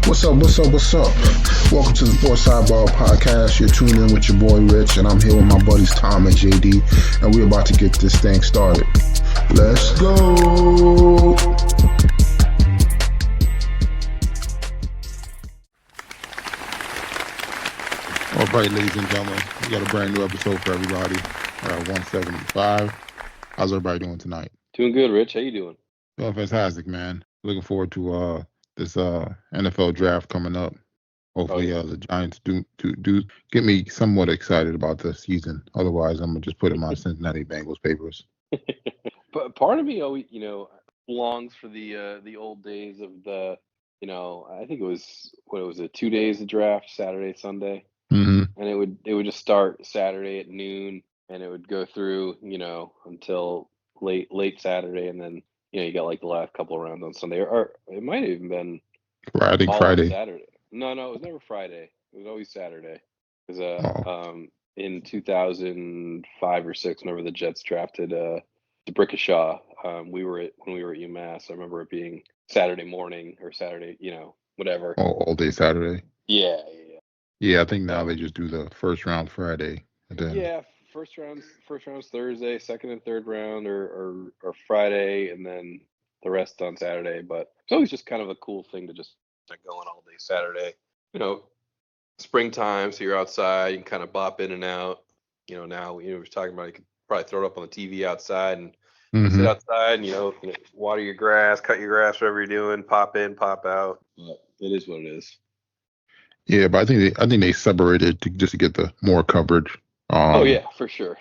What's up? What's up? What's up? Welcome to the Sports Sidebar Podcast. You're tuned in with your boy Rich, and I'm here with my buddies Tom and JD, and we're about to get this thing started. Let's go. All right, ladies and gentlemen, we got a brand new episode for everybody. 175. How's everybody doing tonight? Doing good, Rich. How you doing? Doing fantastic, man. Looking forward to this NFL draft coming up. Hopefully, the Giants do get me somewhat excited about the season. Otherwise, I'm gonna just put in my Cincinnati Bengals papers. But part of me always, longs for the old days of I think it was 2 days of draft, Saturday, Sunday, Mm-hmm. and it would just start Saturday at noon, and it would go through, until late Saturday, and then you got like the last couple of rounds on Sunday, or it might have even been I think all on Friday. Saturday. No, it was never Friday. It was always Saturday. Because in 2005 or six, whenever the Jets drafted DeBrickashaw, when we were at UMass, I remember it being Saturday morning or Saturday, whatever. All day Saturday. Yeah. Yeah, I think now they just do the first round Friday. And then... Yeah, first round's Thursday, second and third round or Friday, and then the rest on Saturday. But it's always just kind of a cool thing to just go on all day Saturday. Springtime, so you're outside, you can kind of bop in and out. Now we're talking about you could probably throw it up on the TV outside and sit outside and water your grass, cut your grass, whatever you're doing, pop in, pop out. But it is what it is. Yeah, but I think they separated just to get the more coverage. Oh yeah, for sure.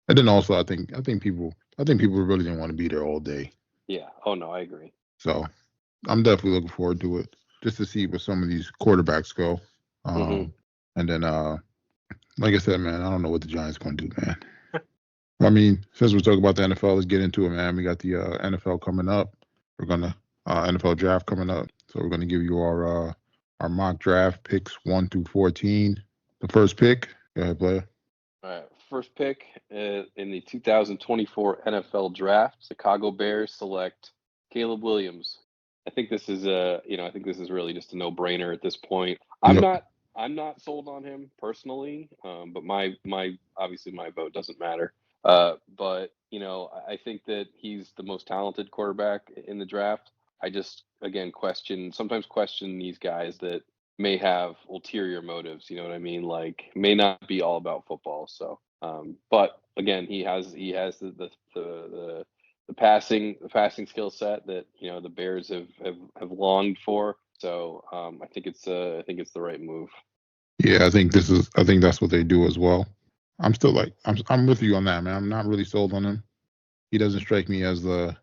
And then also I think people really didn't want to be there all day. Yeah. Oh no, I agree. So I'm definitely looking forward to it, just to see where some of these quarterbacks go. And then, like I said, man, I don't know what the Giants going to do, man. I mean, since we're talking about the NFL, let's get into it, man. We got the NFL coming up. We're going to NFL draft coming up. So we're going to give you our mock draft picks 1 through 14. The first pick, go ahead, player. All right, first pick in the 2024 NFL Draft, Chicago Bears select Caleb Williams. I think this is really just a no-brainer at this point. I'm not sold on him personally, but my obviously my vote doesn't matter. But I think that he's the most talented quarterback in the draft. I just sometimes question these guys that may have ulterior motives. You know what I mean? Like may not be all about football. So, but again, he has the passing skill set that the Bears have longed for. So I think it's the right move. Yeah, I think that's what they do as well. I'm still I'm with you on that, man. I'm not really sold on him. He doesn't strike me as the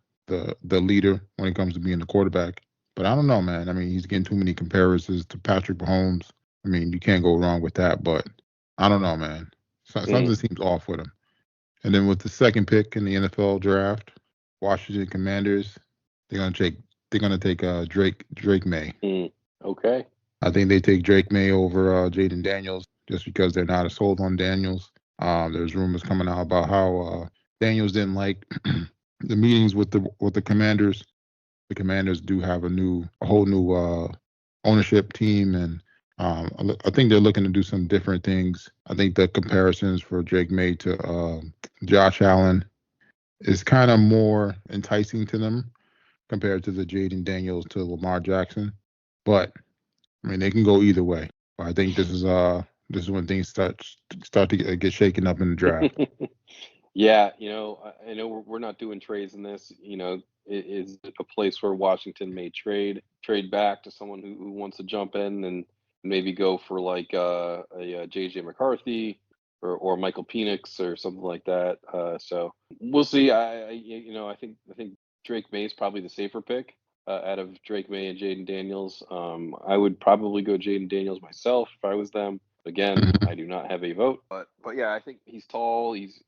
leader when it comes to being the quarterback. But I don't know, man. I mean, he's getting too many comparisons to Patrick Mahomes. I mean, you can't go wrong with that. But I don't know, man. Something seems off with him. And then with the second pick in the NFL draft, Washington Commanders, they're gonna take Drake May. Okay. I think they take Drake May over Jaden Daniels just because they're not sold on Daniels. There's rumors coming out about how Daniels didn't like the meetings with the Commanders. The Commanders do have a whole new ownership team, and I think they're looking to do some different things. I think the comparisons for Drake May to Josh Allen is kind of more enticing to them compared to the Jaden Daniels to Lamar Jackson. But I mean, they can go either way. I think this is when things start to get shaken up in the draft. Yeah, I know we're not doing trades in this. It is a place where Washington may trade back to someone who wants to jump in and maybe go for like a JJ McCarthy or Michael Penix or something like that. So we'll see. I think Drake May is probably the safer pick out of Drake May and Jaden Daniels. I would probably go Jaden Daniels myself if I was them. Again, I do not have a vote, but yeah, I think he's tall. He's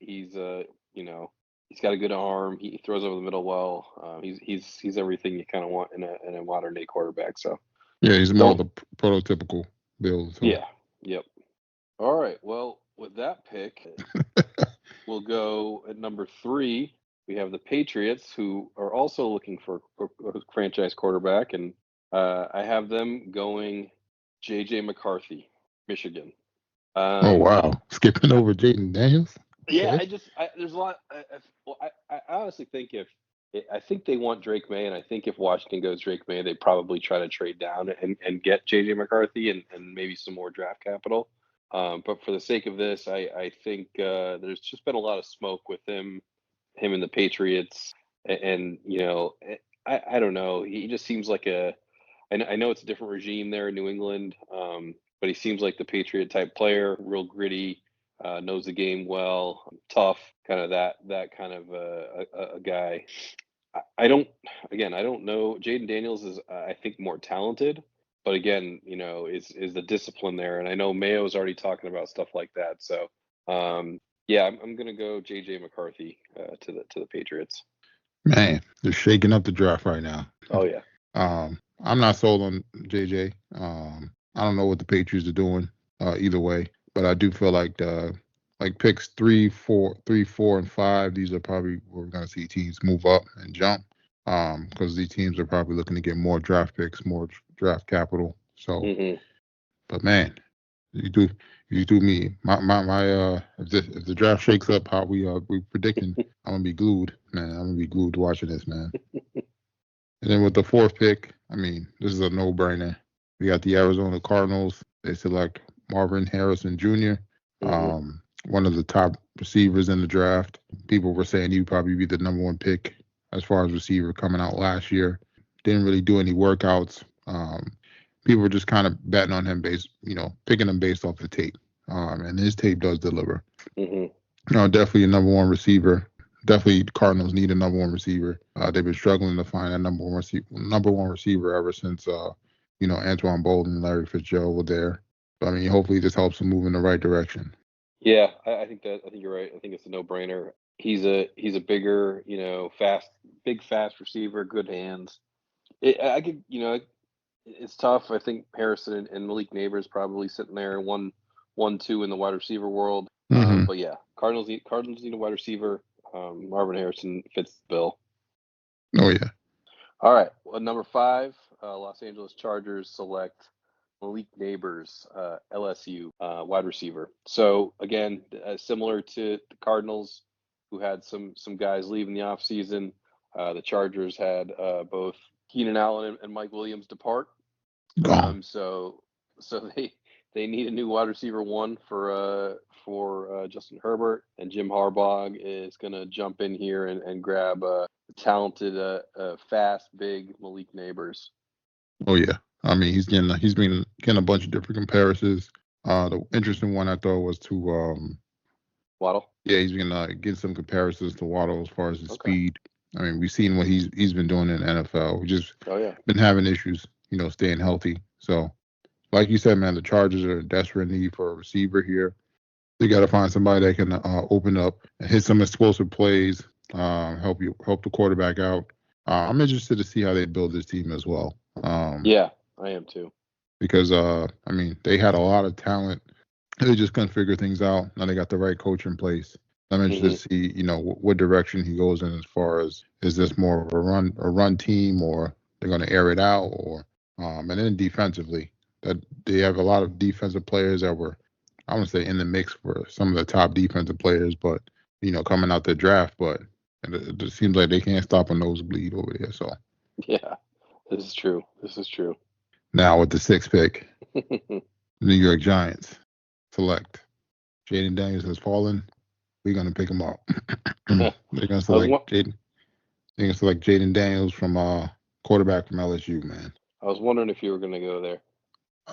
got a good arm. He throws over the middle well. He's everything you kind of want in a modern day quarterback. So yeah, he's more of the prototypical build. So. Yeah. Yep. All right. Well, with that pick, we'll go at number 3. We have the Patriots, who are also looking for a franchise quarterback, and I have them going J.J. McCarthy, Michigan. Oh wow, skipping over Jaden Daniels. Yeah, Okay. there's a lot. I honestly think I think they want Drake May, and I think if Washington goes Drake May, they probably try to trade down and get JJ McCarthy and maybe some more draft capital. But for the sake of this, I think there's just been a lot of smoke with him and the Patriots, and I don't know. He just seems like I know it's a different regime there in New England, but he seems like the Patriot type player, real gritty, knows the game well, tough, kind of that kind of a guy. I don't I don't know. Jaden Daniels is I think more talented, but again, is the discipline there? And I know Mayo's already talking about stuff like that. So yeah, I'm gonna go JJ McCarthy to the Patriots. Man, they're shaking up the draft right now. Oh yeah. I'm not sold on JJ. I don't know what the Patriots are doing either way, but I do feel like picks 3, 4, and 5. These are probably where we're going to see teams move up and jump because these teams are probably looking to get more draft picks, more draft capital. So, but man, you do me. My if the draft shakes up how we predicting, I'm gonna be glued, man. I'm gonna be glued watching this, man. And then with the 4th pick, I mean, this is a no-brainer. We got the Arizona Cardinals. They select Marvin Harrison Jr., one of the top receivers in the draft. People were saying he'd probably be the number 1 pick as far as receiver coming out last year. Didn't really do any workouts. People were just kind of betting on him picking him based off the tape. And his tape does deliver. Definitely a number 1 receiver. Definitely, Cardinals need a number 1 receiver. They've been struggling to find a number one receiver ever since Antoine Bolden and Larry Fitzgerald were there. So, I mean, hopefully this helps them move in the right direction. Yeah, I think you're right. I think it's a no-brainer. He's a bigger, fast receiver, good hands. It's tough. I think Harrison and Malik Neighbors probably sitting there 1-2 in the wide receiver world. But yeah, Cardinals need a wide receiver. Marvin Harrison fits the bill. Oh yeah. All right. Well, number 5, Los Angeles Chargers select Malik Neighbors, LSU wide receiver. So again, similar to the Cardinals, who had some guys leave in the offseason, the Chargers had both Keenan Allen and Mike Williams depart. So they need a new wide receiver 1 for Justin Herbert, and Jim Harbaugh is going to jump in here and grab talented, fast, big Malik Neighbors. Oh yeah, I mean he's been getting a bunch of different comparisons. The interesting one I thought was to Waddle. Yeah, he's been getting some comparisons to Waddle as far as his speed. I mean, we've seen what he's been doing in the NFL. We just been having issues, staying healthy. So, like you said, man, the Chargers are in desperate need for a receiver here. They got to find somebody that can open up and hit some explosive plays, help the quarterback out. I'm interested to see how they build this team as well. Yeah, I am too. Because I mean, they had a lot of talent. They just couldn't figure things out. Now they got the right coach in place. I'm interested to see, what direction he goes in as far as, is this more of a run team, or they're going to air it out, or and then defensively, that they have a lot of defensive players that were, I wouldn't say in the mix for some of the top defensive players, but coming out the draft, but it just seems like they can't stop a nosebleed over there. So yeah, this is true. Now with the 6th pick, New York Giants select Jaden Daniels has fallen. We're gonna pick him up. They're gonna select Jaden. They're gonna select Jaden Daniels from quarterback from LSU. Man, I was wondering if you were gonna go there.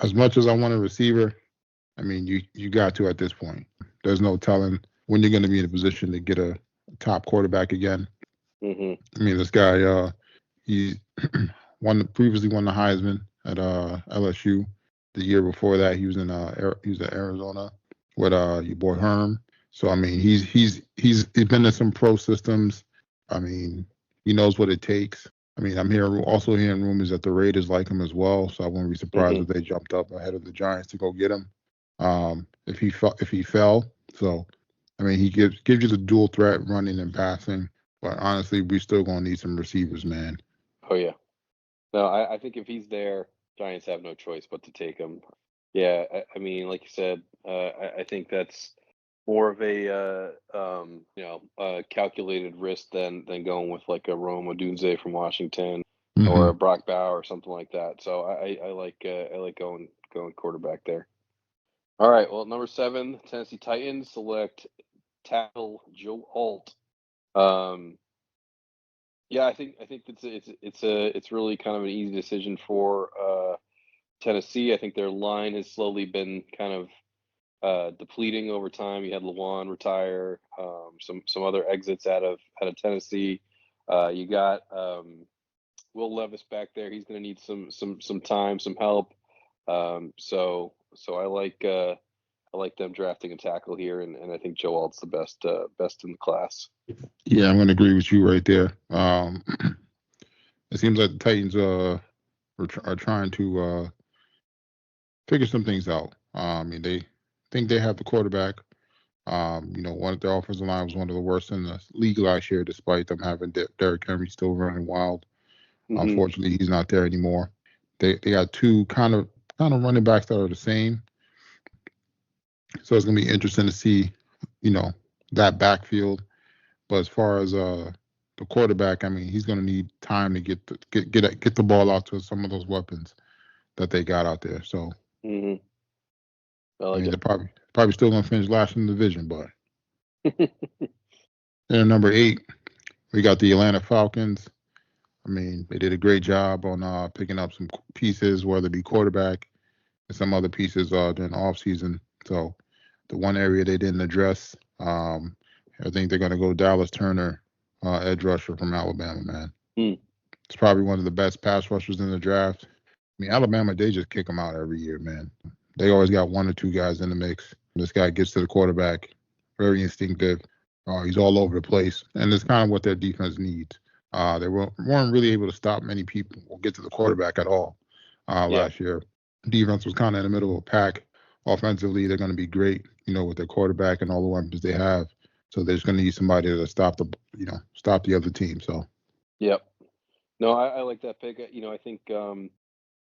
As much as I want a receiver, I mean, you got to at this point. There's no telling when you're gonna be in a position to get a top quarterback again. I mean, this guy, he previously won the Heisman at LSU. The year before that, he was at Arizona with your boy Herm. So I mean, he's been in some pro systems. I mean, he knows what it takes. I mean, I'm also hearing rumors that the Raiders like him as well. So I wouldn't be surprised if they jumped up ahead of the Giants to go get him. If he fell. So I mean, he gives you the dual threat running and passing. But honestly, we still gonna need some receivers, man. Oh yeah. No, I think if he's there, Giants have no choice but to take him. Yeah, I mean, like you said, I think that's more of a calculated risk than going with like a Rome Odunze from Washington or a Hmm. Brock Bauer or something like that. So I like going quarterback there. All right, well, number 7, Tennessee Titans select tackle Joe Alt. Um, yeah, I think it's really kind of an easy decision for Tennessee. I think their line has slowly been kind of depleting over time. You had Lawan retire, some other exits out of Tennessee. You got Will Levis back there. He's going to need some time, some help. So I like them drafting a tackle here, and I think Joe Alt's the best in the class. Yeah, I'm going to agree with you right there. It seems like the Titans are trying to figure some things out. I mean, they think they have the quarterback. One of their offensive line was one of the worst in the league last year, despite them having Derrick Henry still running wild. Hmm. Unfortunately, he's not there anymore. They got two kind of running backs that are the same, so it's gonna be interesting to see, you know, that backfield. But as far as the quarterback, I mean, he's gonna need time to get the ball out to some of those weapons that they got out there. So Hmm. I I like mean, it. they're probably still gonna finish last in the division, but then number 8, we got the Atlanta Falcons. I mean, they did a great job on picking up some pieces, whether it be quarterback and some other pieces during the offseason. So the one area they didn't address, I think they're going to go Dallas Turner, edge rusher from Alabama, man. Mm. It's probably one of the best pass rushers in the draft. I mean, Alabama, they just kick them out every year, man. They always got one or two guys in the mix. This guy gets to the quarterback, very instinctive. He's all over the place, and it's kind of what their defense needs. They weren't really able to stop many people or get to the quarterback at all Yeah. last year. Defense was kind of in the middle of a pack. Offensively, they're going to be great, with their quarterback and all the weapons they have. So they're just going to need somebody to stop the other team. So Yep. No, I like that pick. I think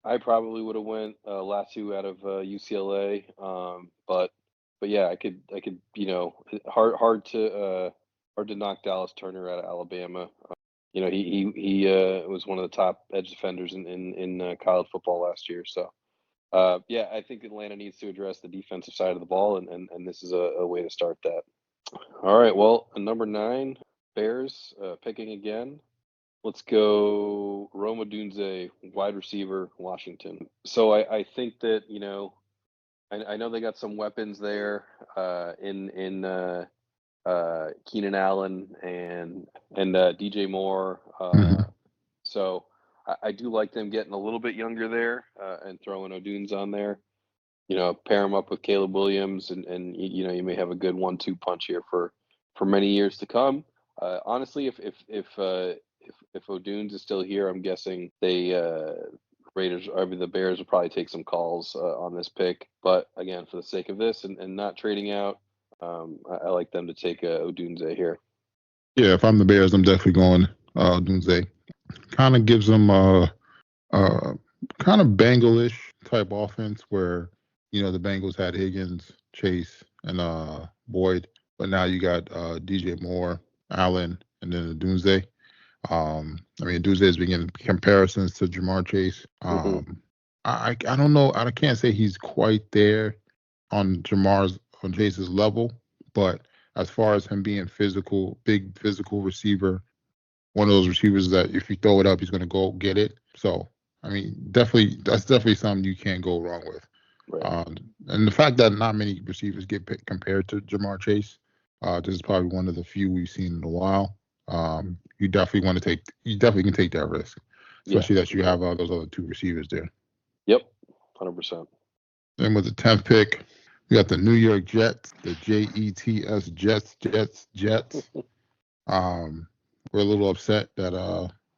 I probably would have went Lasso out of UCLA, but yeah, I could hard to knock Dallas Turner out of Alabama. He was one of the top edge defenders in college football last year. So yeah, I think Atlanta needs to address the defensive side of the ball, and this is a way to start that. All right, well, number 9, Bears picking again. Let's go Roma Dunze, wide receiver, Washington. So I think that, I know they got some weapons there in Keenan Allen and DJ Moore. mhm. So I do like them getting a little bit younger there and throwing O'Dunes on there. Pair him up with Caleb Williams, and you may have a good 1-2 punch here for many years to come. Honestly, if O'Dunes is still here, I'm guessing the Bears will probably take some calls on this pick. But again, for the sake of this and not trading out, I like them to take Odunze here. Yeah, if I'm the Bears, I'm definitely going Dunze. Kind of gives them uh, kind of Bengalish type offense where the Bengals had Higgins, Chase, and Boyd, but now you got DJ Moore, Allen, and then Dunze. I mean, Dunze has been getting comparisons to Jamar Chase. Hmm. I don't know. I can't say he's quite there on Chase's level, but as far as him being physical, big physical receiver, one of those receivers that if you throw it up, he's going to go get it. So, I mean, that's definitely something you can't go wrong with. Right. And the fact that not many receivers get compared to Jamar Chase, this is probably one of the few we've seen in a while. You definitely can take that risk, Yeah, especially that for you sure. have those other two receivers there. Yep, 100%. Then with the 10th pick, we got the New York Jets, the Jets, Jets. Um, we're a little upset that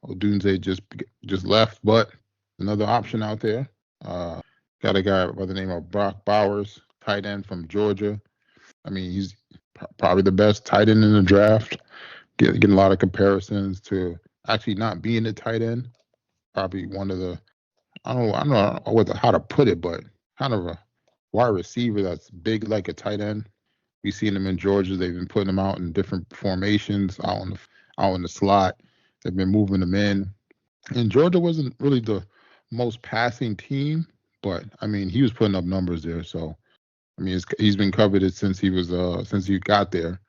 Odunze just left, but another option out there. Got a guy by the name of Brock Bowers, tight end from Georgia. I mean, he's probably the best tight end in the draft. Getting a lot of comparisons to actually not being a tight end. probably one of the I don't know how to put it, but kind of a wide receiver that's big like a tight end. We've seen them in Georgia. They've been putting them out in different formations, out in the slot. They've been moving them in. And Georgia wasn't really the most passing team, but I mean he was putting up numbers there. So I mean he's been coveted since he got there.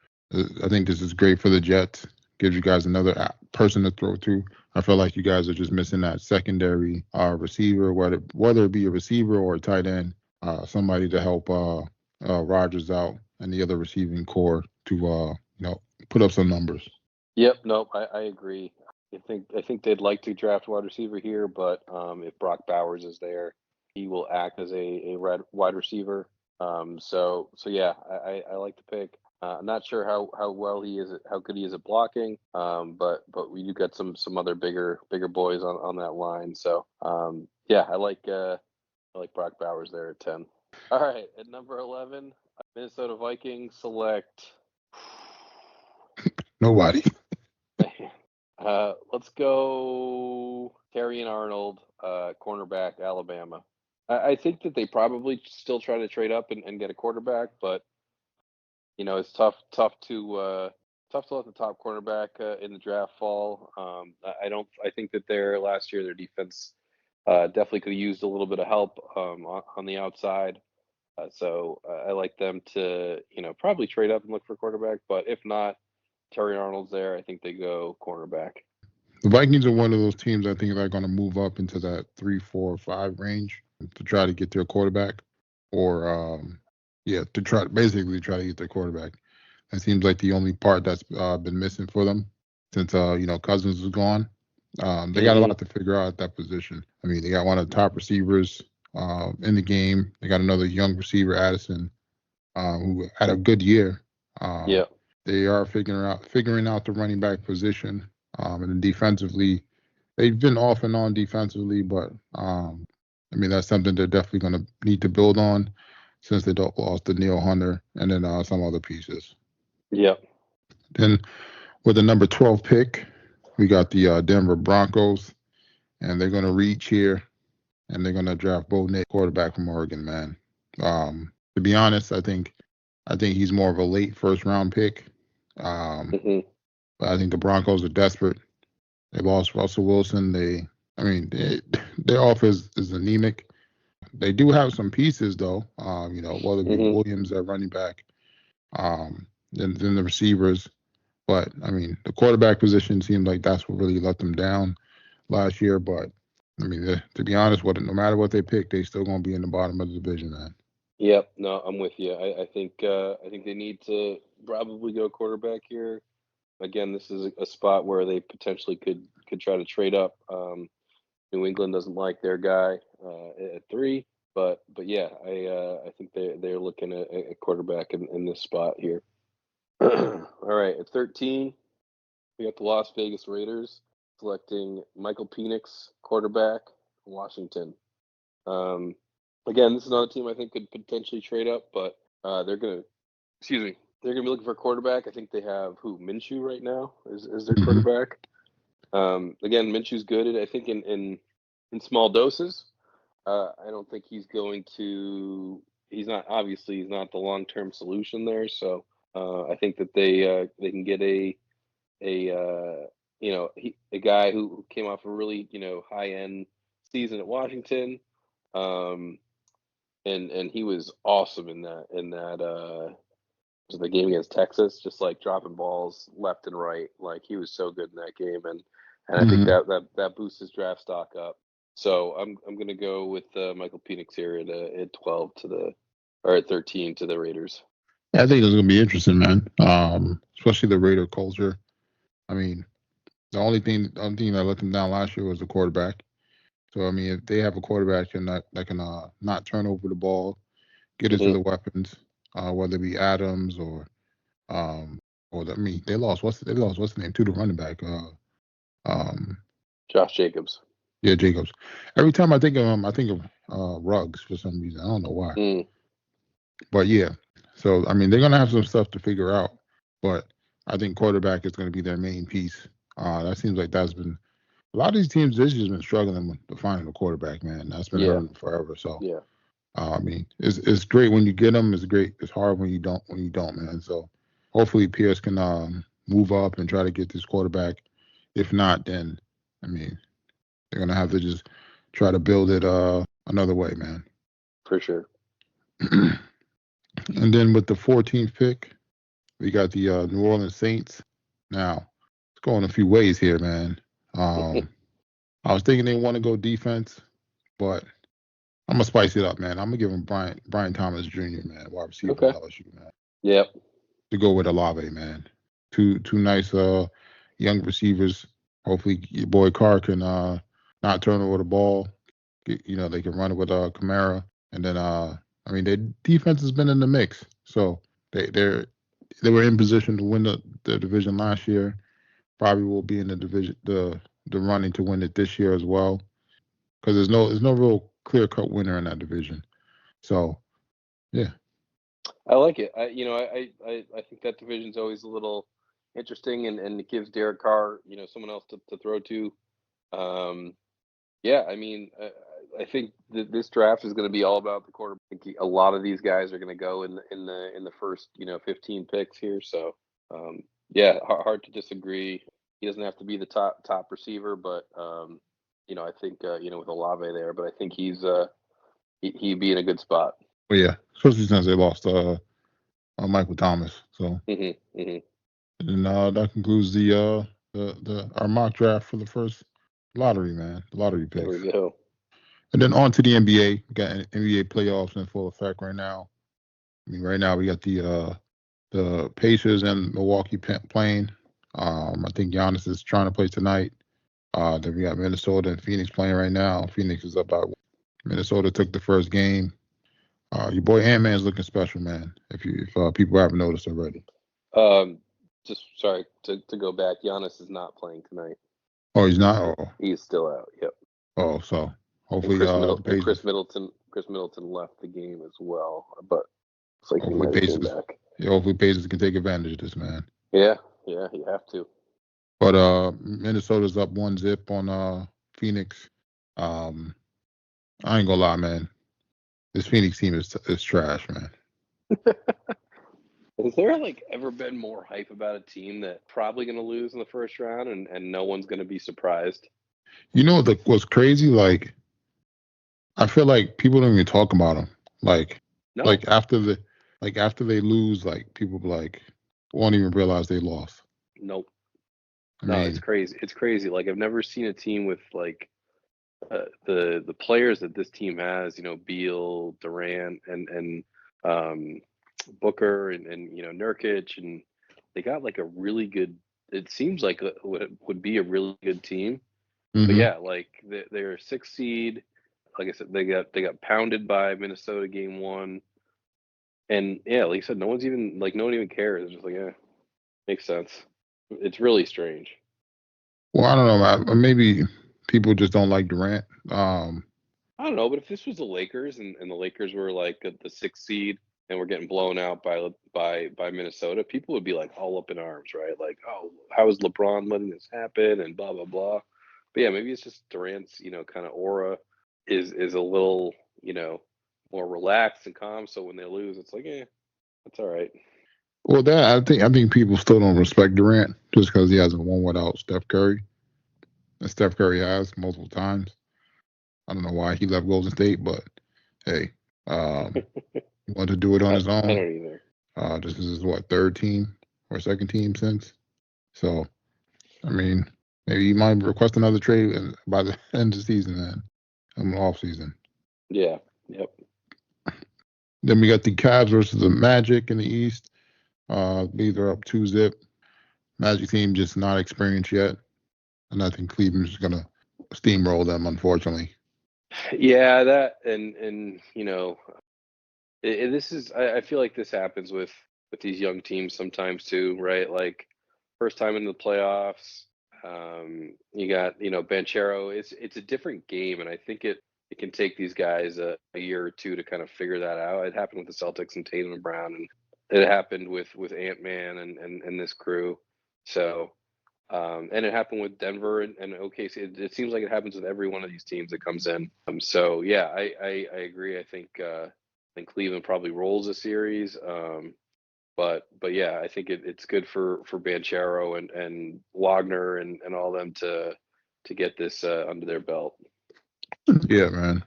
I think this is great for the Jets. Gives you guys another person to throw to. I feel like you guys are just missing that secondary receiver, whether it be a receiver or a tight end, somebody to help Rodgers out and the other receiving core to put up some numbers. Yep, nope, I agree. I think they'd like to draft a wide receiver here, but if Brock Bowers is there, he will act as a wide receiver. So yeah, I like the pick. I'm not sure how well he is, how good he is at blocking. But we do got some other bigger boys on that line. So yeah, I like Brock Bowers there at 10. All right, at number 11, Minnesota Vikings select Nobody. Let's go Terrion Arnold, cornerback, Alabama. I think that they probably still try to trade up and get a quarterback, but it's tough to let the top cornerback in the draft fall. I think that last year their defense definitely could have used a little bit of help on the outside. So I like them to probably trade up and look for a quarterback, but if not, Terry Arnold's there. I think they go cornerback. The Vikings are one of those teams I think they're going to move up into that 3, 4, 5 range to try to get their quarterback, or to try to get their quarterback. That seems like the only part that's been missing for them since Cousins is gone. They got a lot to figure out at that position. I mean, they got one of the top receivers in the game. They got another young receiver, Addison, who had a good year. They are figuring out the running back position, and then defensively, they've been off and on defensively, but I mean that's something they're definitely going to need to build on since they lost to Neil Hunter and then some other pieces. Yep. Then with the number 12 pick, we got the Denver Broncos, and they're going to reach here, and they're going to draft Bo Nix, quarterback from Oregon, man. To be honest, I think he's more of a late first round pick. But I think the Broncos are desperate. They lost Russell Wilson. Their offense is anemic. They do have some pieces though. Whether it be Williams at running back, then the receivers. But I mean, the quarterback position seemed like that's what really let them down last year. But I mean, to be honest, no matter what they pick, they still gonna be in the bottom of the division, man. Yep. No, I'm with you. I think they need to probably go quarterback here. Again, this is a spot where they potentially could try to trade up. New England doesn't like their guy at 3, but yeah, I think they're looking at a quarterback in this spot here. All right, at 13, we got the Las Vegas Raiders selecting Michael Penix, quarterback, Washington. Again, this is another team I think could potentially trade up, but they're gonna be looking for a quarterback. I think they have Minshew right now is their quarterback. Again, Minshew's good. I think in small doses. I don't think he's going to. He's not the long-term solution there. So I think that they can get a guy who came off a really high-end season at Washington. And he was awesome in that the game against Texas, just like dropping balls left and right. Like he was so good in that game, and I think that boosts his draft stock up. So I'm gonna go with Michael Penix here at 12 at 13 to the Raiders. Yeah, I think it's gonna be interesting, man. Especially the Raider culture. I mean, the only thing that let them down last year was the quarterback. So I mean, if they have a quarterback that can not turn over the ball, get it to the weapons, whether it be Adams or they lost what's the name to the running back, Josh Jacobs. Yeah, Jacobs. Every time I think of him, I think of Ruggs for some reason. I don't know why. But yeah, so I mean, they're gonna have some stuff to figure out, but I think quarterback is gonna be their main piece. That seems like that's been a lot of these teams this year's been struggling with to finding a quarterback, man. That's been Yeah. hurting forever. So Yeah. I mean, it's great when you get them. It's great. It's hard when you don't. Man. So hopefully Pierce can move up and try to get this quarterback. If not, then I mean they're gonna have to just try to build it another way, man. For sure. And then with the 14th pick, we got the New Orleans Saints. Now it's going a few ways here, man. I was thinking they want to go defense, but I'm gonna spice it up, man. I'm gonna give him Brian Thomas Jr., man, wide receiver Okay. from LSU, man. Yep. To go with Olave, man. Two nice young receivers. Hopefully your boy Carr can not turn over the ball. They can run it with Kamara, and then I mean their defense has been in the mix, so they were in position to win the division last year. Probably will be in the division the running to win it this year as well, because there's no real clear cut winner in that division. So yeah. I like it. I think that division's always a little interesting, and it gives Derek Carr, someone else to throw to. Yeah, I mean, I think this draft is going to be all about the quarterback. I think a lot of these guys are going to go in the first 15 picks here. So yeah, hard to disagree. He doesn't have to be the top receiver, but I think with Olave there, but I think he'd be in a good spot. But yeah, especially since they lost Michael Thomas. So Mm-hmm. and that concludes the our mock draft for the first lottery, man. Lottery picks. There we go. And then on to the NBA. We got NBA playoffs in full effect right now. I mean, right now we got the Pacers and Milwaukee playing. I think Giannis is trying to play tonight. Then we got Minnesota and Phoenix playing right now. Phoenix is up by Minnesota took the first game. Your boy Ant-Man's looking special, man. If people haven't noticed already. Just sorry to go back. Giannis is not playing tonight. Oh, he's not. Oh, he's still out. Yep. Oh, so hopefully Chris Middleton left the game as well, but it's like he hopefully never came Pacers, back. yeah, hopefully Pacers can take advantage of this, man. Yeah, you have to. But Minnesota's up 1-0 on Phoenix. I ain't gonna lie, man. This Phoenix team is trash, man. Has there ever been more hype about a team that's probably going to lose in the first round and no one's going to be surprised? You know what's crazy? I feel like people don't even talk about them. No. After they lose, people won't even realize they lost. Nope. I mean, it's crazy. It's crazy. I've never seen a team with the players that this team has. Beal, Durant, and Booker, and Nurkic, and they got a really good. It seems like would be a really good team. mm-hmm. But yeah, they're a 6th seed. Like I said, they got pounded by Minnesota game 1, and yeah, like I said, no one even cares. It's just yeah, makes sense. It's really strange. Well, I don't know, man. Maybe people just don't like Durant. I don't know, but if this was the Lakers and the Lakers were the 6th seed and we're getting blown out by Minnesota, people would be all up in arms, right? Oh, how is LeBron letting this happen and blah blah blah. But yeah, maybe it's just Durant's kind of aura is a little more relaxed and calm. So when they lose, it's that's all right. Well, I think people still don't respect Durant just because he hasn't won without Steph Curry. And Steph Curry has multiple times. I don't know why he left Golden State, but hey, he wanted to do it on his own. I don't either. This is his 3rd team or 2nd team since. So, I mean, maybe he might request another trade by the end of the season, then, off season. Yeah. Yep. Then we got the Cavs versus the Magic in the East. These are up 2-0. Magic team just not experienced yet, and I think Cleveland's gonna steamroll them, unfortunately. Yeah, that and this is I feel like this happens with these young teams sometimes too, right? First time in the playoffs, you got Banchero. It's a different game, and I think it can take these guys a year or two to kind of figure that out. It happened with the Celtics and Tatum and Brown, and it happened with Ant-Man and this crew. So And it happened with Denver and OKC. It seems like it happens with every one of these teams that comes in. So yeah, I agree. I think Cleveland probably rolls a series. But yeah, I think it's good for Banchero and Wagner and all them to get this under their belt. Yeah, man.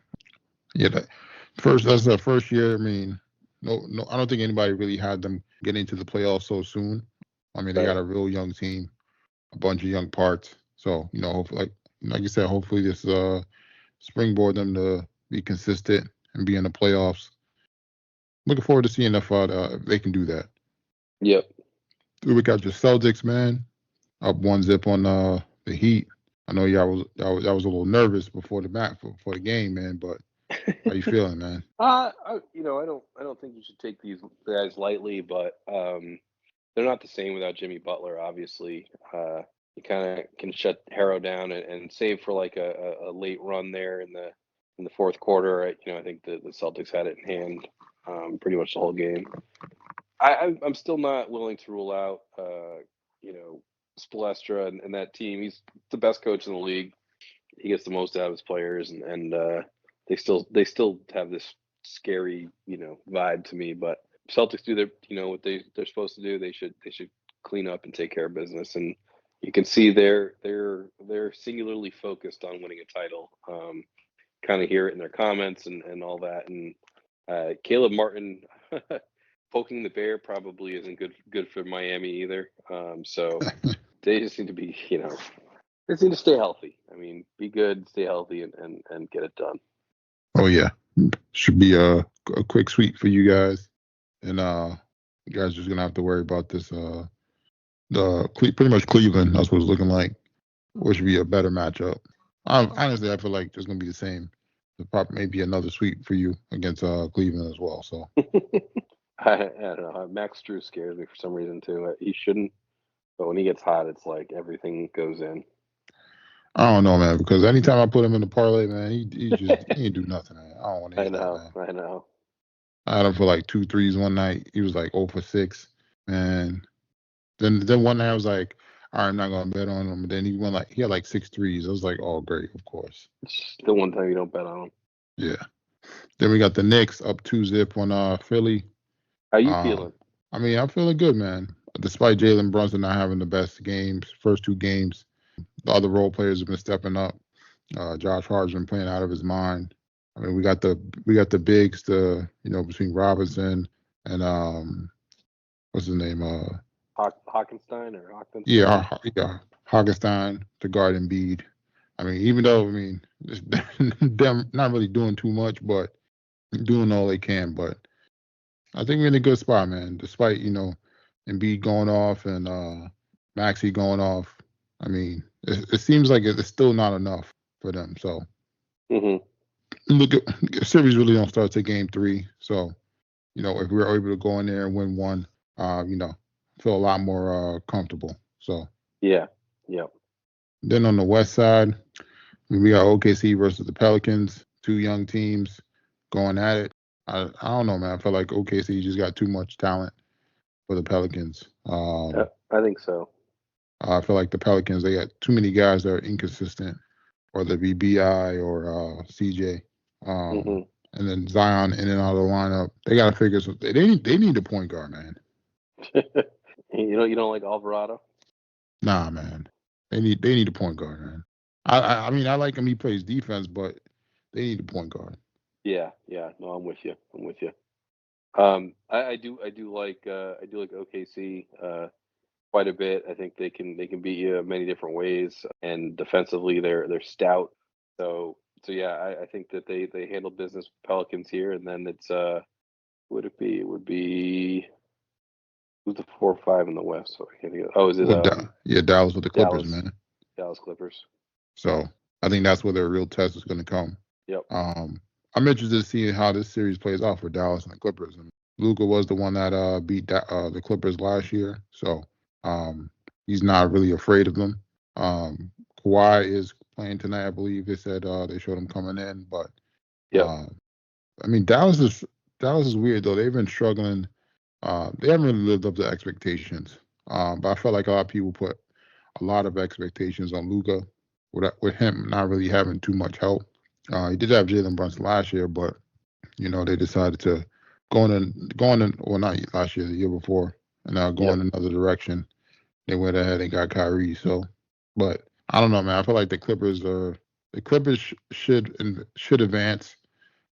Yeah, that's the first year. I mean, no, I don't think anybody really had them get into the playoffs so soon. I mean, they got a real young team, a bunch of young parts. So, hopefully, like you said, hopefully this springboard them to be consistent and be in the playoffs. Looking forward to seeing if they can do that. Yep. We got your Celtics, man, up 1-0 on the Heat. I know y'all was a little nervous before the game, man. But how you feeling, man? I don't think you should take these guys lightly, but they're not the same without Jimmy Butler. Obviously, you kind of can shut Harrow down and save for like a late run there in the fourth quarter. I think the Celtics had it in hand pretty much the whole game. I'm still not willing to rule out Spoelstra and that team. He's the best coach in the league. He gets the most out of his players, and they still have this scary vibe to me. But Celtics do what they're supposed to do. They should clean up and take care of business, and you can see they're singularly focused on winning a title. Kind of hear it in their comments and all that. And Caleb Martin poking the bear probably isn't good for Miami either. So they just need to be they just need to stay healthy. I mean, be good, stay healthy, and get it done. Oh yeah, should be a quick sweep for you guys, and you guys just gonna have to worry about this. Pretty much Cleveland. That's what it's looking like. Which should be a better matchup. Honestly, I feel like it's gonna be the same. Maybe another sweep for you against Cleveland as well. So I don't know. Max Drew scares me for some reason too. He shouldn't, but when he gets hot, it's like everything goes in. I don't know, man, because anytime I put him in the parlay, man, he ain't do nothing, man. I don't want to hear that, man. I know. I had him for like 2 threes one night. He was like 0 for 6, man. Then one night I was like, all right, I'm not gonna bet on him. And then he had like 6 threes. I was like, oh great, of course. It's the one time you don't bet on him. Yeah. Then we got the Knicks up 2-0 on Philly. How you feeling? I mean, I'm feeling good, man. Despite Jalen Brunson not having the best first 2 games, the other role players have been stepping up. Josh Hart's been playing out of his mind. I mean, we got the bigs, between Robinson and what's his name? Hockenstein or Hockenstein? Yeah, Hockenstein to guard Embiid. I mean, even though them not really doing too much, but doing all they can. But I think we're in a good spot, man. Despite Embiid going off and Maxey going off. I mean, it seems like it's still not enough for them. So, look, the series really don't start till game 3. So, if we're able to go in there and win one, feel a lot more comfortable. So, yeah. Then on the west side, we got OKC versus the Pelicans, 2 young teams going at it. I don't know, man. I feel like OKC just got too much talent for the Pelicans. I think so. I feel like the Pelicans, they got too many guys that are inconsistent, whether it be BI or CJ. And then Zion in and out of the lineup. They got to figure something. They need a point guard, man. You don't like Alvarado? Nah, man. They need a point guard, man. I mean, I like him. He plays defense, but they need a point guard. Yeah. No, I'm with you. I do like OKC quite a bit. I think they can beat you many different ways, and defensively they're stout. So yeah, I think that they handle business with Pelicans here, and then it's would it be? It would be who's the 4 or 5 in the West? So I can't think of, is it? Dallas with the Clippers, Dallas, man. Dallas Clippers. So I think that's where their real test is going to come. Yep. I'm interested to see how this series plays out for Dallas and the Clippers. And Luka was the one that beat the Clippers last year, so he's not really afraid of them. Kawhi is playing tonight, I believe. They said they showed him coming in, but I mean, Dallas is weird though. They've been struggling. They haven't really lived up to expectations. But I felt like a lot of people put a lot of expectations on Luka, with him not really having too much help. He did have Jalen Brunson last year, but they decided to well, not last year, the year before, and now going another direction. They went ahead and got Kyrie. So, but I don't know, man. I feel like the Clippers should advance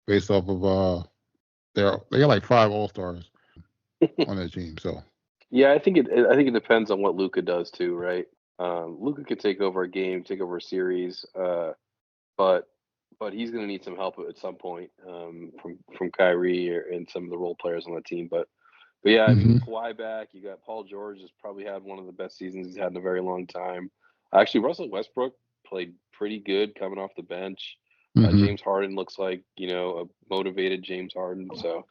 based off of they got like 5 All-Stars on their team. So Yeah, I think it depends on what Luka does too, right? Luka could take over a game, take over a series, but he's going to need some help at some point from Kyrie and some of the role players on the team. But yeah, I mean, with Kawhi back, you got Paul George has probably had one of the best seasons he's had in a very long time. Actually, Russell Westbrook played pretty good coming off the bench. James Harden looks like a motivated James Harden. So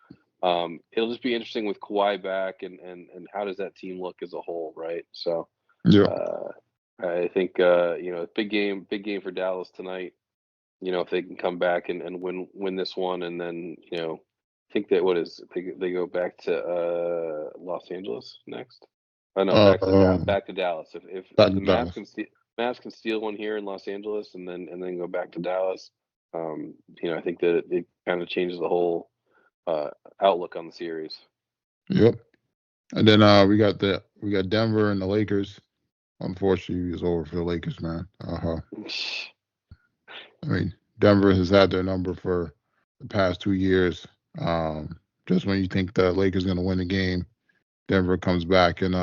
it'll just be interesting with Kawhi back and how does that team look as a whole, right? So yeah, I think big game for Dallas tonight. If they can come back and win this one, and then I think that they go back to Los Angeles next. Oh no, back to Dallas. If back the to Dallas. Mavs can steal one here in Los Angeles and then go back to Dallas, I think that it kind of changes the whole outlook on the series. Yep. And then we got Denver and the Lakers. Unfortunately, it's over for the Lakers, man. I mean, Denver has had their number for the past 2 years. Just when you think the Lakers going to win the game, Denver comes back and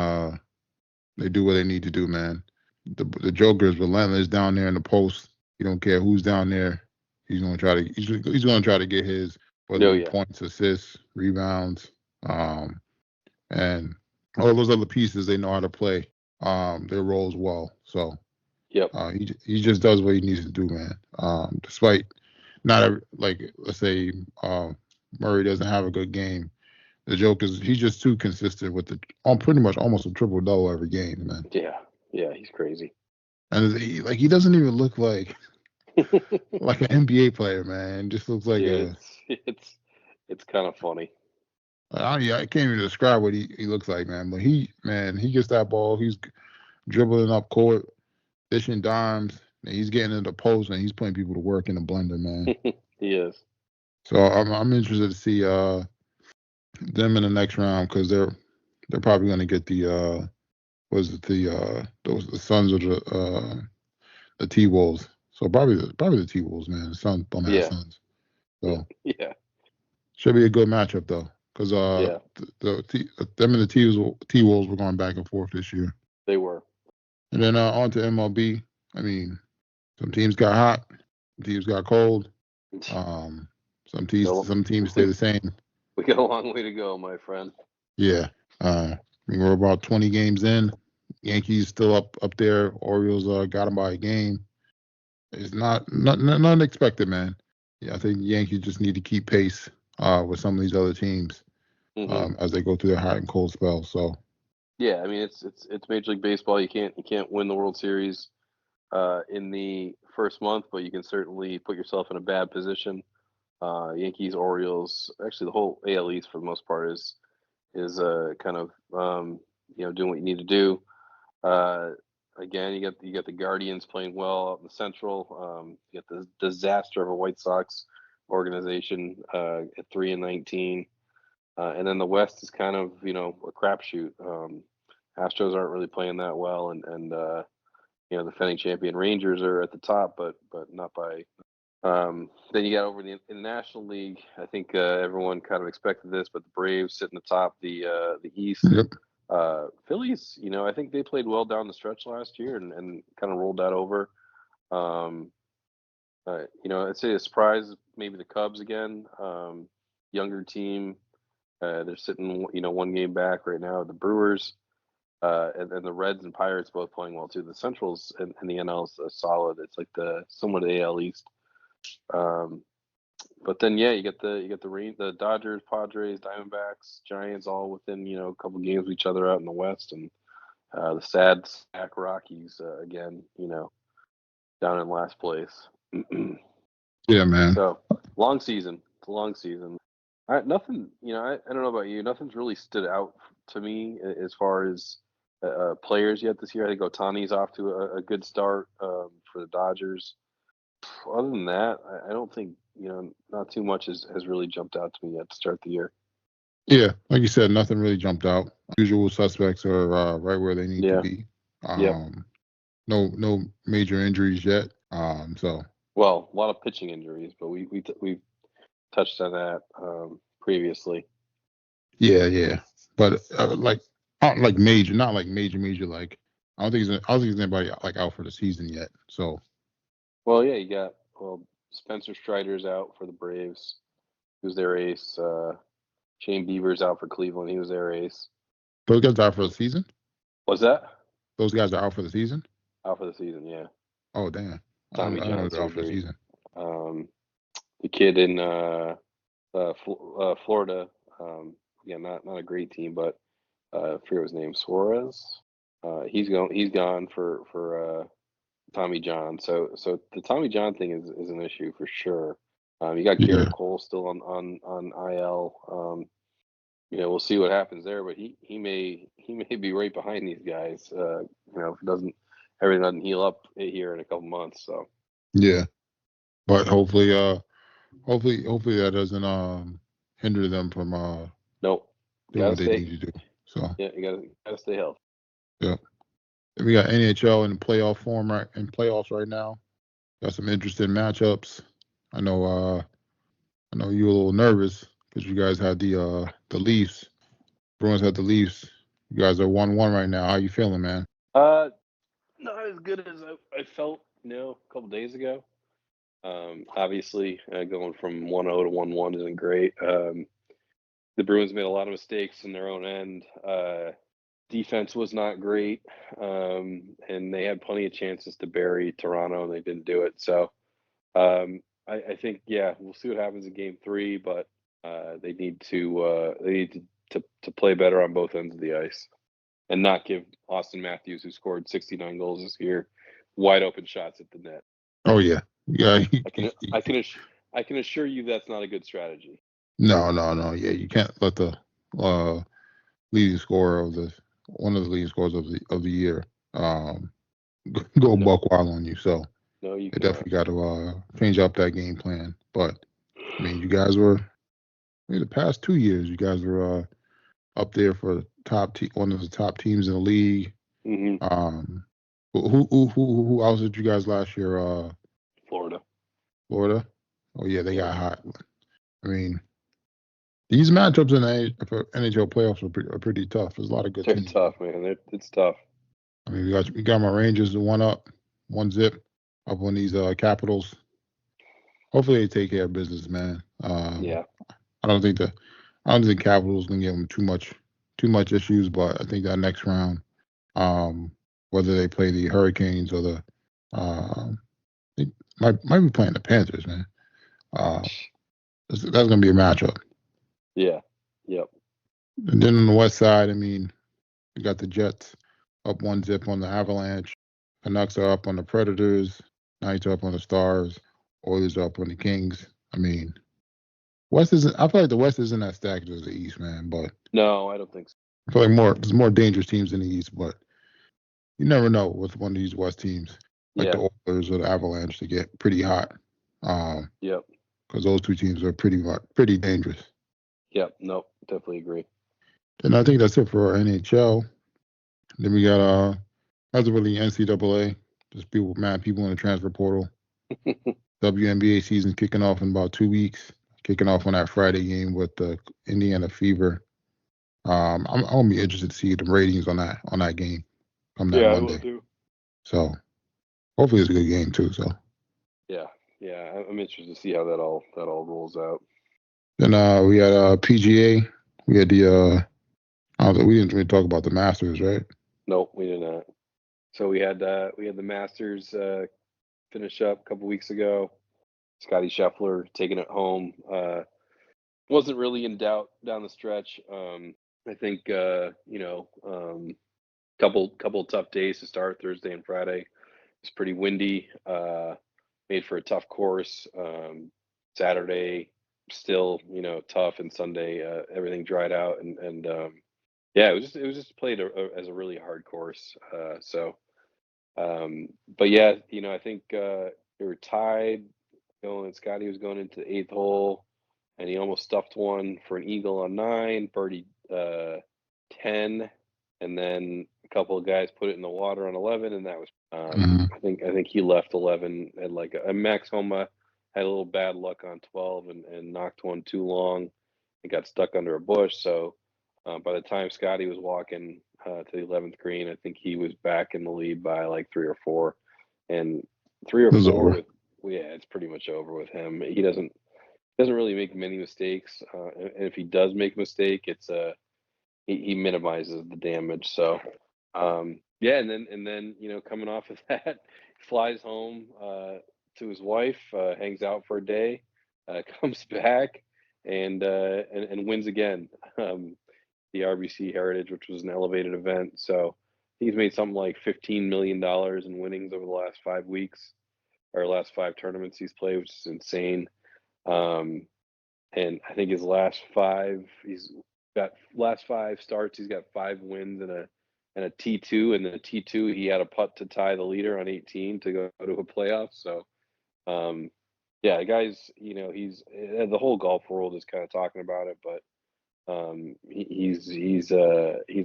they do what they need to do, man. The Joker is relentless down there in the post. He don't care who's down there. He's going to try to get his, whether it be points, assists, rebounds, and all those other pieces. They know how to play their roles well. So he just does what he needs to do, man. Despite let's say Murray doesn't have a good game, the Joker's he's just too consistent with pretty much almost a triple-double every game, man. Yeah, he's crazy. And he doesn't even look like like an NBA player, man. Just looks like it's kind of funny. I can't even describe what he looks like, man. But he gets that ball, he's dribbling up court, dishing dimes, and he's getting in the post, and he's putting people to work in the blender, man. He is. So I'm interested to see them in the next round because they're probably going to get the the Suns or the T-Wolves. So probably the T-Wolves, man. The Suns don't have Suns. So should be a good matchup though, because them and the T-Wolves were going back and forth this year. They were. And then on to MLB. I mean, some teams got hot, some teams got cold. Some teams stay the same. We got a long way to go, my friend. Yeah. I mean, we're about 20 games in. Yankees still up there. Orioles got them by a game. It's not unexpected, man. Yeah, I think the Yankees just need to keep pace with some of these other teams as they go through their hot and cold spell. So. Yeah, I mean it's Major League Baseball. You can't win the World Series in the first month, but you can certainly put yourself in a bad position. Yankees, Orioles, actually the whole AL East for the most part is kind of doing what you need to do. Again, you got the Guardians playing well out in the Central. You got the disaster of a White Sox organization at 3-19, and then the West is kind of a crapshoot. Astros aren't really playing that well, and the defending champion Rangers are at the top, but not by. Then you got over in the National League. I think everyone kind of expected this, but the Braves sit in the top the East. Yep. Phillies, I think they played well down the stretch last year and kind of rolled that over. I'd say a surprise maybe the Cubs again. Younger team. They're sitting one game back right now. The Brewers. And the Reds and Pirates both playing well too. The Centrals and the NL is solid. It's like somewhat the AL East. But then you get the Dodgers, Padres, Diamondbacks, Giants all within a couple games of each other out in the West, and the sad sack Rockies again down in last place. Yeah, man. So long season. It's a long season. Nothing. I don't know about you. Nothing's really stood out to me as far as players yet this year. I think Otani's off to a good start for the Dodgers. Other than that, I don't think not too much has really jumped out to me yet to start the year. Yeah, like you said, nothing really jumped out. Usual suspects are right where they need to Yeah. be. Yep. No major injuries yet. So Well, a lot of pitching injuries, but we've touched on that previously. yeah. But not like major, Like I don't think there's anybody like out for the season yet. So Well, yeah, you got Spencer Strider's out for the Braves. He was their ace. Shane Bieber's out for Cleveland. He was their ace. those guys are out for the season. What's that? Those guys are out for the season. Out for the season, yeah. Oh damn! Tommy I don't know John they're out for the surgery. season. The kid in Florida, yeah, not a great team, but I forget his name, Suarez. He's gone for Tommy John. So the Tommy John thing is an issue for sure. You got Yeah, Garrett Cole still on IL. We'll see what happens there, but he may be right behind these guys. If everything doesn't heal up here in a couple months. So yeah. But hopefully that doesn't hinder them from nope, doing what they need to do. So yeah, you gotta stay healthy. yeah. We got NHL in playoff form in playoffs right now. Got some interesting matchups. I know you were a little nervous because you guys had the Leafs. Bruins had the Leafs. You guys are 1-1 right now. How you feeling, man? Not as good as I felt, a couple days ago. Obviously, going from 1-0 to 1-1 isn't great. The Bruins made a lot of mistakes in their own end. Defense was not great, and they had plenty of chances to bury Toronto, and they didn't do it. So I think, yeah, we'll see what happens in Game 3, but they need to play better on both ends of the ice and not give Austin Matthews, who scored 69 goals this year, wide open shots at the net. Oh yeah. I can assure you that's not a good strategy. No. Yeah, you can't let the leading scorer of one of the leading scorers of the year go buck wild on you. So No, you they cannot. definitely got to change up that game plan. But I mean, you guys were the past 2 years, you guys were up there for one of the top teams in the league. Mm-hmm. Who else did you guys last year? Florida. Oh yeah, they got hot. I mean, these matchups in the NHL playoffs are pretty tough. There's a lot of good teams. They're tough, man. It's tough. I mean, we got my Rangers 1-0 up on these Capitals. Hopefully they take care of business, man. Yeah. I don't think the Capitals gonna give them too much issues, but I think that next round, whether they play the Hurricanes or they might be playing the Panthers, man. That's gonna be a matchup. Yeah. Yep. And then on the west side, I mean, we got the Jets up 1-0 on the Avalanche. Canucks are up on the Predators. Knights are up on the Stars. Oilers are up on the Kings. I mean, I feel like the West isn't as stacked as the East, man. But no, I don't think so. I feel like there's more dangerous teams in the East, but you never know with one of these West teams, like the Oilers or the Avalanche, to get pretty hot. Yep. Because those two teams are pretty dangerous. Yep. Nope. Definitely agree. And I think that's it for our NHL. Then we got that's really NCAA. Just people in the transfer portal. WNBA season kicking off in about 2 weeks. Kicking off on that Friday game with the Indiana Fever. I'm gonna be interested to see the ratings on that game come that Monday. I will too. So hopefully it's a good game too. So yeah, I'm interested to see how that all rolls out. Then we had PGA. We had we didn't really talk about the Masters, right? Nope, we did not. So we had the Masters finish up a couple weeks ago. Scotty Scheffler taking it home. Wasn't really in doubt down the stretch. I think couple tough days to start, Thursday and Friday. It's pretty windy. Made for a tough course. Saturday still tough, and Sunday everything dried out and Yeah, it was just played as a really hard course. But yeah, I think they were tied going. Scotty was going into the eighth hole, and he almost stuffed one for an eagle on 9, birdie 10, and then a couple of guys put it in the water on 11, and that was. Mhm. I think he left 11 at like a Max Homa had a little bad luck on 12 and knocked one too long. It got stuck under a bush, so by the time Scotty was walking to the 11th green, I think he was back in the lead by like 3 or 4, and 3 or 4 over. with yeah, it's pretty much over with him. He doesn't really make many mistakes, and if he does make a mistake, it's he minimizes the damage. So yeah, and then coming off of that, flies home to his wife, hangs out for a day, comes back and wins again. The RBC Heritage, which was an elevated event. So he's made something like $15 million in winnings over the last 5 weeks or last 5 tournaments he's played, which is insane. Um, and I think his he's got last 5 starts, he's got 5 wins and a T2. And then a T2, he had a putt to tie the leader on 18 to go to a playoff. So yeah, the guy's he's the whole golf world is kind of talking about it, but he's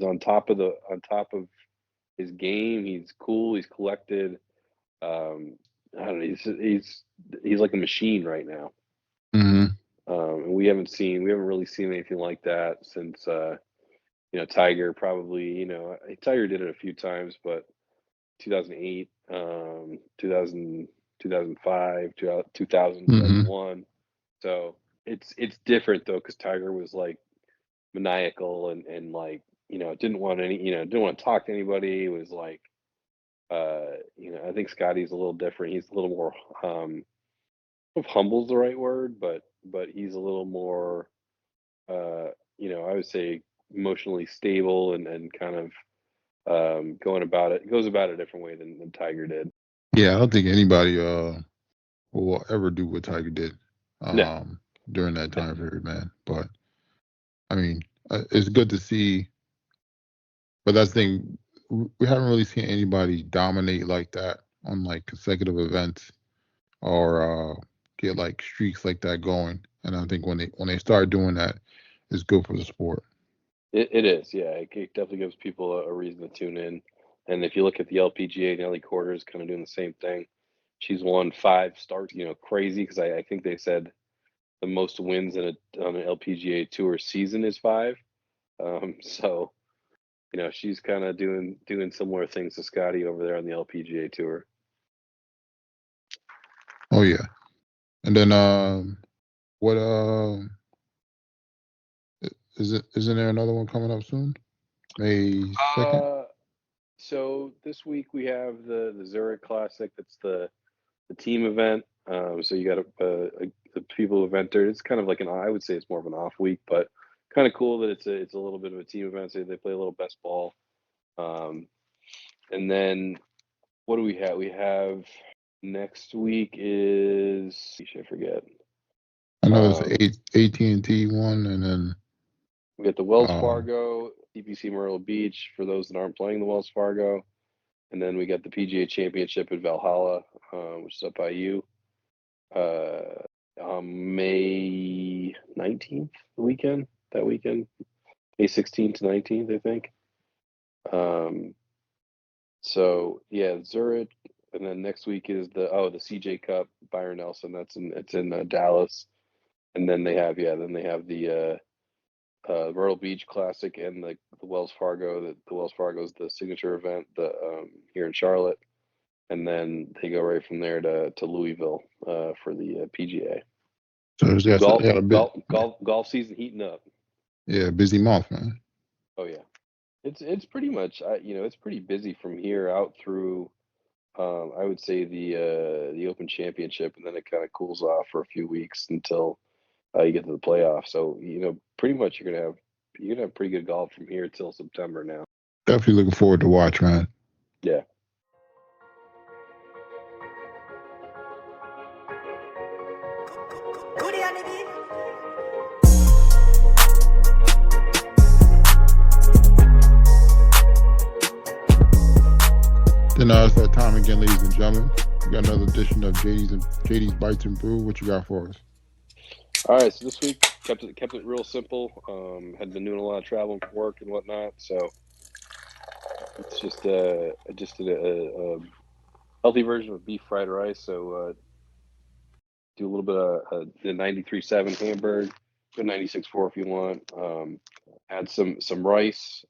on top of his game. He's cool. He's collected. I don't know. He's like a machine right now. Hmm. And we haven't really seen anything like that since Tiger probably. Tiger did it a few times, but 2008, 2000, 2005, 2000, Hmm. 2001. So it's different though, because Tiger was like maniacal and like didn't want to talk to anybody. It was like I think Scotty's a little different. He's a little more humble's the right word, but he's a little more I would say emotionally stable and kind of goes about it a different way than Tiger did. Yeah, I don't think anybody will ever do what Tiger did No. during that time period, man. But I mean, it's good to see. But that's the thing, we haven't really seen anybody dominate like that on like consecutive events or get like streaks like that going. And I think when they start doing that, it's good for the sport. It is, yeah. It definitely gives people a reason to tune in. And if you look at the LPGA, Nelly Korda is kind of doing the same thing. She's won 5 starts, crazy because I think they said the most wins on an LPGA tour season is 5. So she's kind of doing similar things to Scotty over there on the LPGA tour. Oh yeah. And then what isn't there another one coming up soon? May 2nd? So this week we have the Zurich Classic. That's the team event. So you got the people who've entered. It's kind of like I would say it's more of an off week, but kind of cool that it's a little bit of a team event. So they play a little best ball. And then what do we have? We have next week is I forget. I know it's AT&T one, and then we got the Wells Fargo, TPC Myrtle Beach for those that aren't playing the Wells Fargo. And then we got the PGA Championship at Valhalla, which is up by you. May 19th, that weekend, May 16th to 19th, I think. So yeah, Zurich, and then next week is the CJ Cup, Byron Nelson. It's in Dallas, and then they have the Myrtle Beach Classic and the Wells Fargo. The Wells Fargo is the signature event here in Charlotte, and then they go right from there to Louisville for the PGA. So golf season heating up. Yeah, busy month, man. Oh yeah, it's pretty much it's pretty busy from here out through I would say the Open Championship, and then it kind of cools off for a few weeks until you get to the playoffs. So pretty much you're gonna have pretty good golf from here till September now. Definitely looking forward to watch, man. Yeah. Then it's that time again, ladies and gentlemen. We got another edition of JD's Bites and Brew. What you got for us? All right, so this week kept it real simple. Had been doing a lot of traveling for work and whatnot, so it's just I just did a healthy version of beef fried rice. So do a little bit of the 93.7 Hamburg, go 96.4 if you want. Add some rice.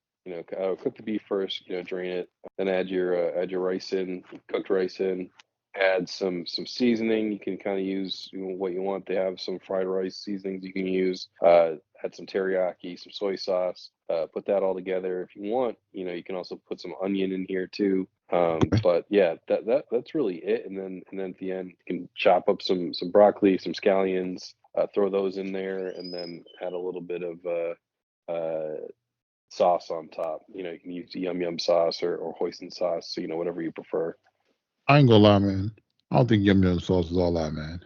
Cook the beef first. Drain it. Then add your rice in, cooked rice in. Add some seasoning. You can kind of use what you want. They have some fried rice seasonings you can use. Add some teriyaki, some soy sauce. Put that all together. If you want, you can also put some onion in here too. But yeah, that's really it. And then at the end, you can chop up some broccoli, some scallions, throw those in there, and then add a little bit of sauce on top. You can use yum yum sauce or hoisin sauce, whatever you prefer. I ain't gonna lie, man. I don't think yum yum sauce is all that, man.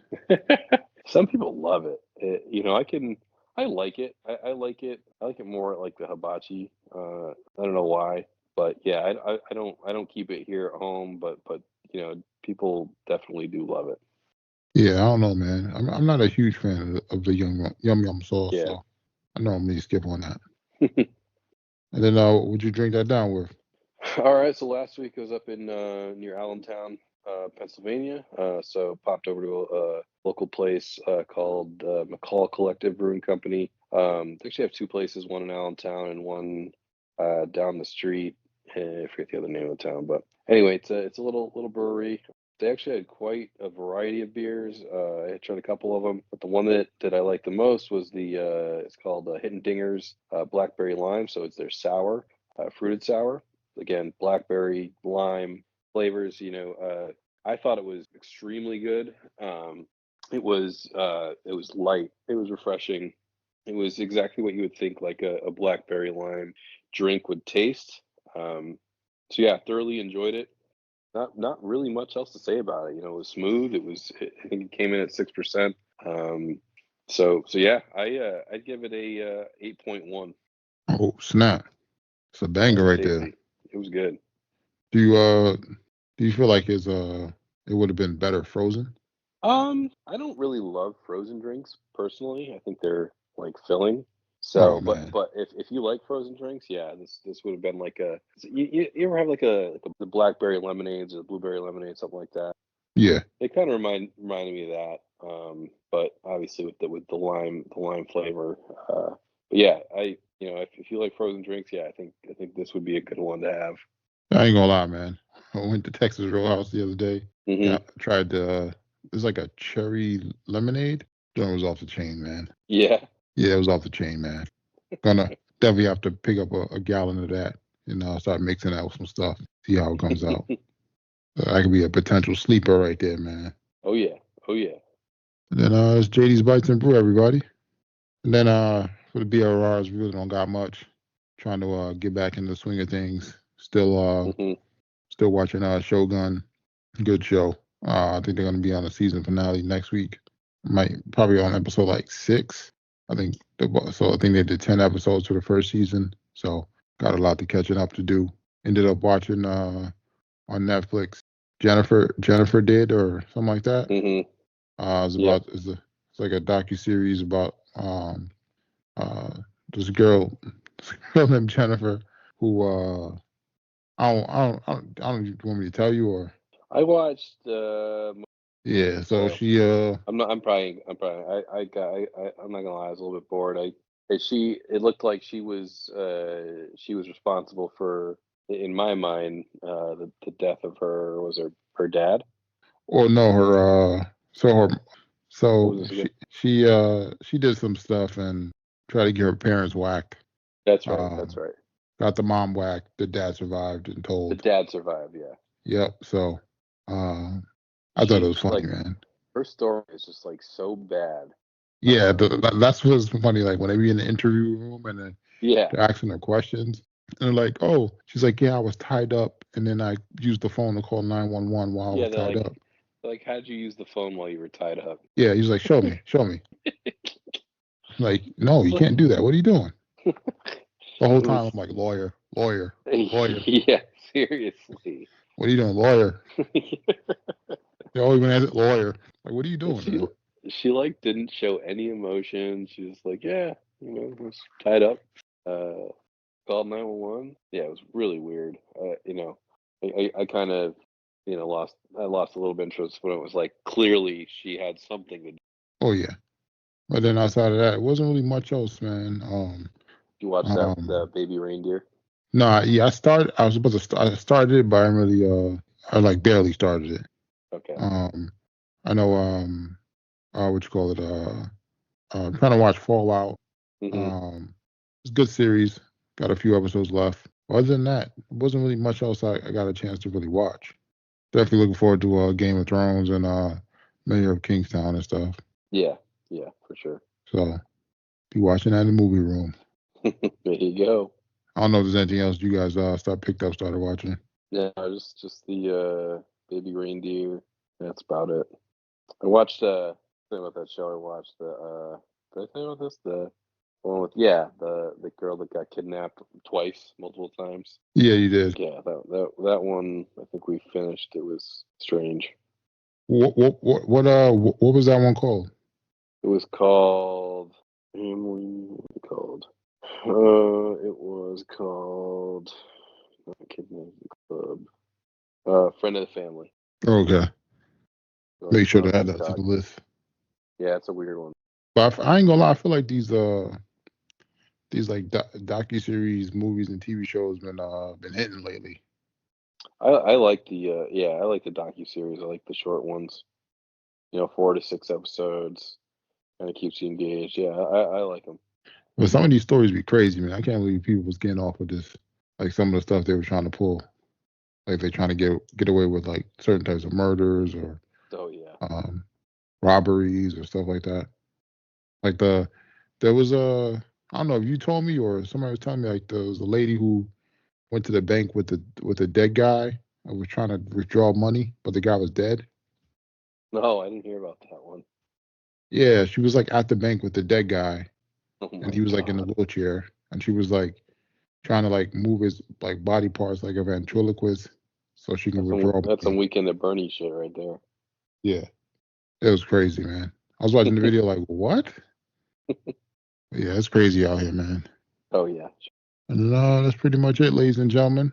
Some people love it. I like it. I like it. I like it more like the hibachi. I don't know why, but yeah, I don't keep it here at home, but people definitely do love it. Yeah, I don't know, man. I'm not a huge fan of the yum sauce, Yeah. so I normally skip on that. And then would you drink that down with? All right, so last week I was up in near Allentown, Pennsylvania. So popped over to a local place called McCall Collective Brewing Company. They actually have two places, one in Allentown and one down the street. I forget the other name of the town, but anyway, it's a little brewery. They actually had quite a variety of beers. I had tried a couple of them, but the one that I liked the most was it's called Hidden Dingers Blackberry Lime. So it's their sour, fruited sour. Again, blackberry, lime flavors. I thought it was extremely good. It was light. It was refreshing. It was exactly what you would think like a blackberry lime drink would taste. So yeah, thoroughly enjoyed it. Not really much else to say about it. It was smooth. I think it came in at 6%. So yeah, I'd give it a 8.1. Oh snap! It's a banger right there. It was good. Do you feel like it would have been better frozen? I don't really love frozen drinks personally. I think they're like filling. Oh So, man. but if you like frozen drinks, yeah, this would have been like you ever have like the blackberry lemonades or the blueberry lemonade, something like that. Yeah. It kind of reminded me of that. But obviously with the lime flavor. But yeah, if you like frozen drinks, yeah, I think this would be a good one to have. I ain't gonna lie, man. I went to Texas Roadhouse the other day. Yeah, tried it's like a cherry lemonade. That was off the chain, man. Yeah. Yeah, it was off the chain, man. Gonna definitely have to pick up a gallon of that and start mixing that with some stuff. See how it comes out. That could be a potential sleeper right there, man. Oh yeah. And then it's JD's Bites and Brew, everybody. And then for the BRRs, we really don't got much. Trying to get back in the swing of things. Still watching Shogun. Good show. I think they're gonna be on the season finale next week. Probably on episode like 6. I think they did 10 episodes for the first season. So got a lot to catching up to do. Ended up watching on Netflix. Jennifer did or something like that. It's like a docuseries about this girl named Jennifer who I don't want me to tell you or I watched. Yeah, so she I'm not gonna lie. I was a little bit bored. It looked like she was responsible for, in my mind, the death of her dad. Or no, she did some stuff and tried to get her parents whacked. That's right. Got the mom whacked. The dad survived and told. The dad survived, yeah. Yep. So I thought it was funny, man. Her story is just like so bad. Yeah, that's what's funny. Like when they be in the interview room and then they're asking her questions, and they're like, "Oh," she's like, "Yeah, I was tied up, and then I used the phone to call 911 while I was tied up." Like, how'd you use the phone while you were tied up? Yeah, he's like, "Show me." Like, no, you can't do that. What are you doing? The whole time I'm like, lawyer. Yeah, seriously. What are you doing, lawyer? They always gonna ask lawyer. Like, what are you doing, she man? she like didn't show any emotion. She was like, yeah, was tied up. Called 911. Yeah, it was really weird. I kind of lost a little bit of interest when it was like clearly she had something to do. Oh yeah. But then outside of that, it wasn't really much else, man. You watch that baby reindeer? Nah, yeah, I was supposed to start. I started it, but I really, I like barely started it. Okay. I know, what you call it? I'm trying to watch Fallout. Mm-hmm. It's a good series. Got a few episodes left. Other than that, it wasn't really much else I got a chance to really watch. Definitely looking forward to Game of Thrones and Mayor of Kingstown and stuff. Yeah, for sure. So be watching that in the movie room. There you go. I don't know if there's anything else you guys started watching. Yeah, just the baby reindeer. That's about it. I watched thing about that show. I watched the did I tell you about this? The one with the girl that got kidnapped multiple times. Yeah, you did. Yeah, that one I think we finished. It was strange. What was that one called? It was called Family. What was it called? It was called not Kidnapping Club. Friend of the Family. Okay. So Make sure to on add that to Peacock. the list. Yeah, it's a weird one. But I ain't gonna lie, I feel like these like docuseries, movies, and TV shows been hitting lately. I like the I like the docuseries. I like the short ones. 4 to 6 episodes. Kind of keeps you engaged. Yeah, I like them. But some of these stories be crazy, man. I can't believe people was getting off with this. Like some of the stuff they were trying to pull. Like they're trying to get away with like certain types of murders or robberies or stuff like that. Like there was I don't know if you told me or somebody was telling me like there was a lady who went to the bank with a dead guy and was trying to withdraw money, but the guy was dead. No, I didn't hear about that one. Yeah, she was like at the bank with the dead guy, and he was like in a God. wheelchair, and she was like trying to like move his like body parts like a ventriloquist so she can withdraw That's some money. Weekend at Bernie shit right there. Yeah, it was crazy, man. I was watching the video like, what? Yeah, it's crazy out here, man. Oh yeah. And that's pretty much it, ladies and gentlemen.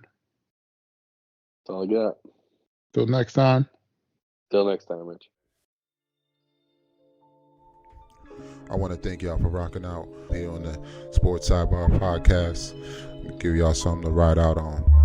That's all I got. Till next time. Till next time, Rich. I want to thank y'all for rocking out here on the Sports Sidebar Podcast. Give y'all something to ride out on.